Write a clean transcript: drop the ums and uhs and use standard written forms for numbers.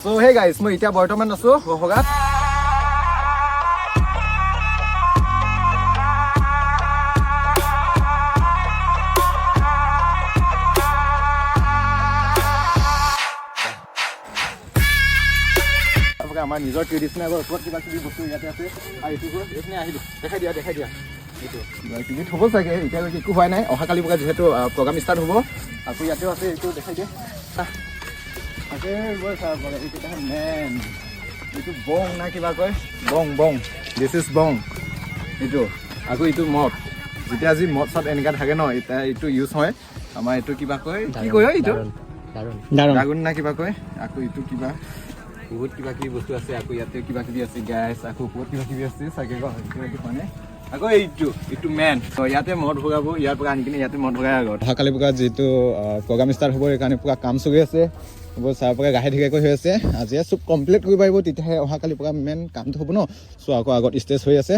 So hey guys, মই এতিয়া বৰ্তমান আছো হগাত। আমাৰ নিজৰ ট্ৰেডিচনেল ওপৰত কিবা কিবি বস্তু ইয়াতে আছে আৰু এইটো এইখিনি আহিলোঁ দেখাই দিয়া এইটো কিবি থ'ব চাগে এতিয়ালৈকে একো হোৱা নাই অহাকালি পৰা যিহেতু প্ৰগ্ৰাম ষ্টাৰ্ট হ'ব আকৌ ইয়াতেও আছে এইটো দেখাই দিয়ে তাকে এইটো মেন এইটো বং না কিবা কয় বং দিছ ইজ বং এইটো আকৌ এইটো মদ যেতিয়া আজি মদ চদ এনেকুৱা থাকে ন এতিয়া এইটো ইউজ হয় আমাৰ এইটো কিবা কয় কি কয় এইটো দাৰুণ না কিবা কয় আকৌ এইটো কিবা বহুত কিবা কিবি বস্তু আছে আকৌ ইয়াতে কিবা কিবি আছে গেছ আকৌ বহুত কিবা কিবি আছে চাগে মানে আকৌ এইটো মেন ইয়াতে মদ ভগাব ইয়াৰ পৰা আনি কিনে ইয়াতে মদ ভগাই আগত অহাকালি পৰা যিটো প্ৰগ্ৰাম ষ্টাৰ্ট হ'ব সেইকাৰণে পুৰা কাম চলি আছে চাৰ পৰা গাহে ঢিকাকৈ হৈ আছে আজি চব কমপ্লিট কৰিব পাৰিব তেতিয়াহে অহাকালি পৰা মেইন কামটো হ'ব ন চ' আকৌ আগত ষ্টেজ হৈ আছে